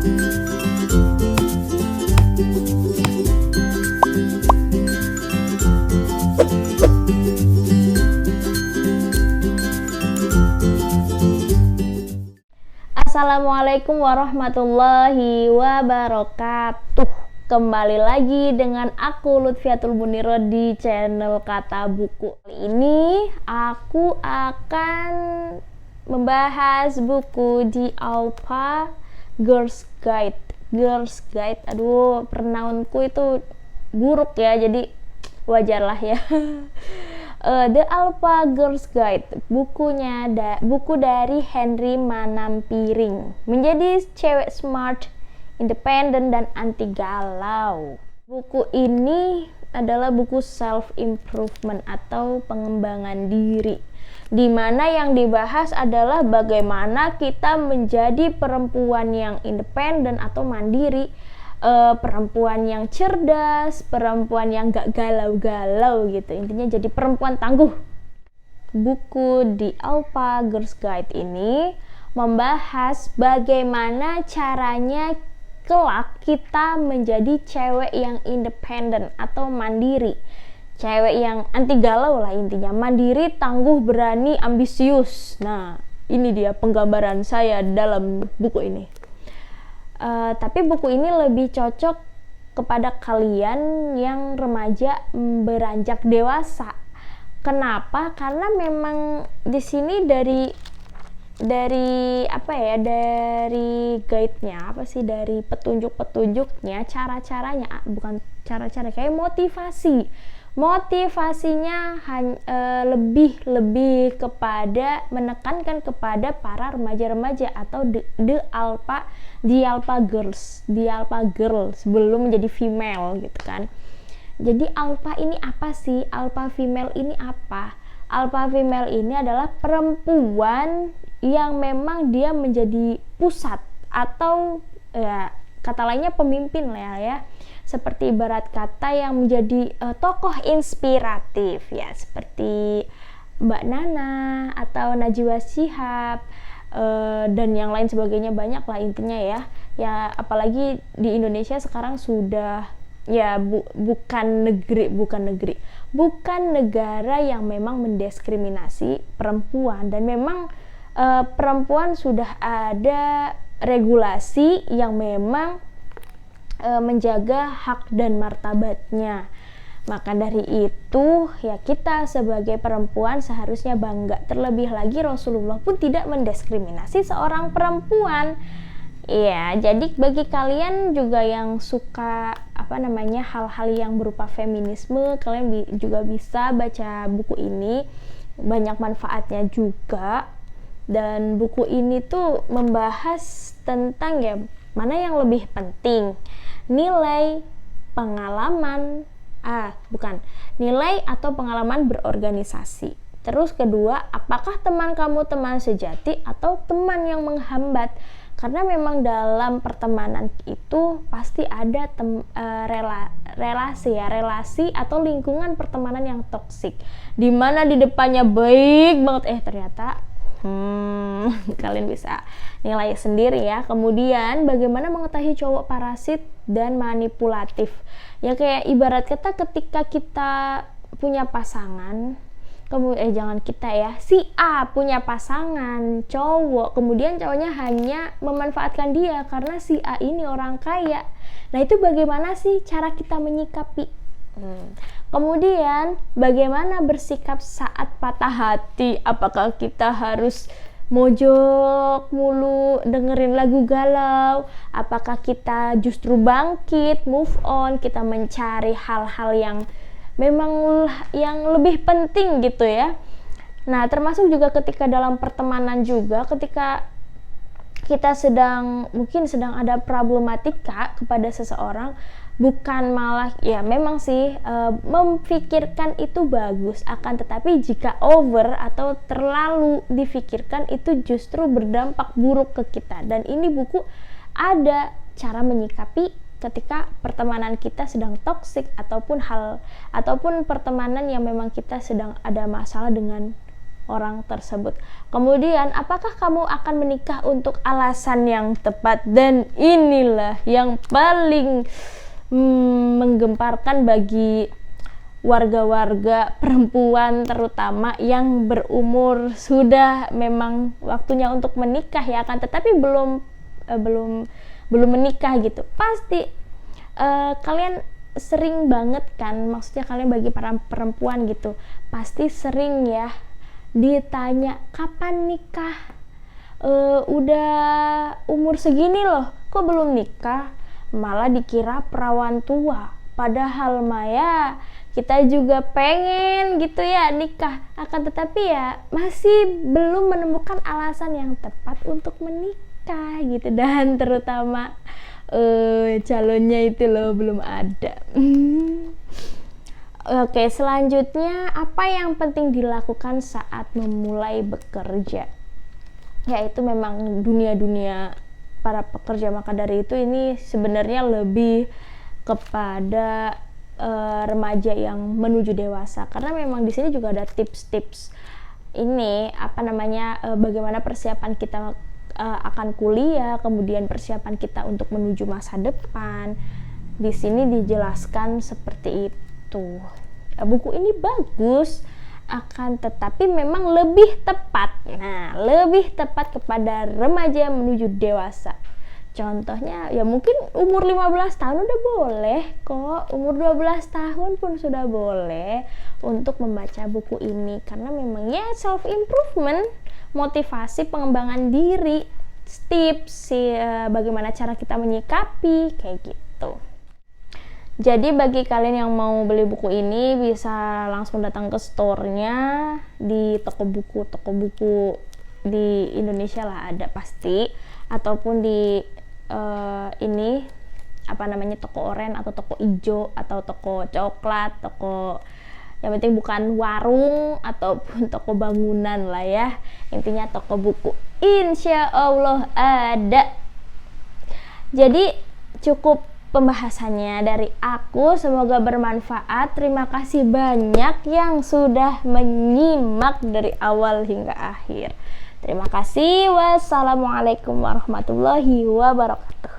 Assalamualaikum warahmatullahi wabarakatuh. Kembali lagi dengan aku Lutfiatul Muniro di channel Kata Buku. Kali ini aku akan membahas buku di Alpha Girls Guide. Aduh, pronounku itu buruk ya, jadi wajarlah ya. The Alpha Girls Guide, buku dari Henry Manampiring, menjadi cewek smart, independen, dan anti galau. Buku ini adalah buku self improvement atau pengembangan diri, di mana yang dibahas adalah bagaimana kita menjadi perempuan yang independen atau mandiri, perempuan yang cerdas, perempuan yang gak galau-galau gitu. Intinya jadi perempuan tangguh. Buku di Alpha Girls Guide ini membahas bagaimana caranya kelak kita menjadi cewek yang independen atau mandiri, cewek yang anti galau lah intinya, mandiri, tangguh, berani, ambisius. Nah, ini dia penggambaran saya dalam buku ini. Tapi buku ini lebih cocok kepada kalian yang remaja beranjak dewasa. Kenapa? Karena memang di sini dari guide-nya, dari petunjuk-petunjuknya, bukan cara-cara, kayak motivasinya lebih kepada menekankan kepada para remaja-remaja atau the Alpha Girl sebelum menjadi female gitu kan. Jadi alpha ini apa sih? Alpha female ini apa? Alpha female ini adalah perempuan yang memang dia menjadi pusat atau kata lainnya pemimpin lah ya. Seperti ibarat kata yang menjadi tokoh inspiratif ya, seperti Mbak Nana atau Najwa Shihab dan yang lain sebagainya, banyak lah intinya ya. Ya apalagi di Indonesia sekarang sudah ya bukan negara yang memang mendiskriminasi perempuan, dan memang perempuan sudah ada regulasi yang memang menjaga hak dan martabatnya. Maka dari itu ya kita sebagai perempuan seharusnya bangga. Terlebih lagi Rasulullah pun tidak mendiskriminasi seorang perempuan. Ya, jadi bagi kalian juga yang suka hal-hal yang berupa feminisme, kalian juga bisa baca buku ini. Banyak manfaatnya juga. Dan buku ini tuh membahas tentang ya mana yang lebih penting, nilai atau pengalaman berorganisasi. Terus kedua, apakah teman kamu teman sejati atau teman yang menghambat? Karena memang dalam pertemanan itu pasti ada relasi atau lingkungan pertemanan yang toksik, di mana di depannya baik banget, ternyata kalian bisa nilai sendiri ya. Kemudian bagaimana mengetahui cowok parasit dan manipulatif, ya kayak ibarat kata ketika kita punya pasangan, si A punya pasangan cowok, kemudian cowoknya hanya memanfaatkan dia karena si A ini orang kaya. Nah itu bagaimana sih cara kita menyikapi? Kemudian bagaimana bersikap saat patah hati? Apakah kita harus mojok mulu dengerin lagu galau? Apakah kita justru bangkit, move on, kita mencari hal-hal yang memang yang lebih penting gitu ya. Nah termasuk juga ketika dalam pertemanan juga, ketika kita sedang ada problematika kepada seseorang, bukan malah ya memang sih memfikirkan itu bagus, akan tetapi jika over atau terlalu difikirkan itu justru berdampak buruk ke kita. Dan ini buku ada cara menyikapi ketika pertemanan kita sedang toksik ataupun pertemanan yang memang kita sedang ada masalah dengan orang tersebut. Kemudian, apakah kamu akan menikah untuk alasan yang tepat? Dan inilah yang paling menggemparkan bagi warga-warga perempuan terutama yang berumur sudah memang waktunya untuk menikah ya kan, tetapi belum menikah gitu. Pasti kalian sering banget kan, maksudnya kalian bagi para perempuan gitu, pasti sering ya ditanya kapan nikah, udah umur segini loh kok belum nikah, malah dikira perawan tua. Padahal Maya kita juga pengen gitu ya nikah, akan tetapi ya masih belum menemukan alasan yang tepat untuk menikah gitu, dan terutama calonnya itu loh belum ada. Oke, selanjutnya apa yang penting dilakukan saat memulai bekerja? Yaitu memang dunia para pekerja, maka dari itu ini sebenarnya lebih kepada remaja yang menuju dewasa, karena memang di sini juga ada tips-tips ini bagaimana persiapan kita akan kuliah, kemudian persiapan kita untuk menuju masa depan. Di sini dijelaskan seperti itu. Buku ini bagus, akan tetapi memang lebih tepat kepada remaja menuju dewasa. Contohnya ya mungkin umur 15 tahun udah boleh kok, umur 12 tahun pun sudah boleh untuk membaca buku ini, karena memang ya self improvement, motivasi pengembangan diri, tips bagaimana cara kita menyikapi kayak gitu. Jadi bagi kalian yang mau beli buku ini bisa langsung datang ke store-nya di toko buku di Indonesia lah ada pasti, ataupun di toko oren atau toko ijo atau toko coklat, toko yang penting bukan warung ataupun toko bangunan lah ya, intinya toko buku insya Allah ada. Jadi cukup pembahasannya dari aku, semoga bermanfaat. Terima kasih banyak yang sudah menyimak dari awal hingga akhir. Terima kasih. Wassalamualaikum warahmatullahi wabarakatuh.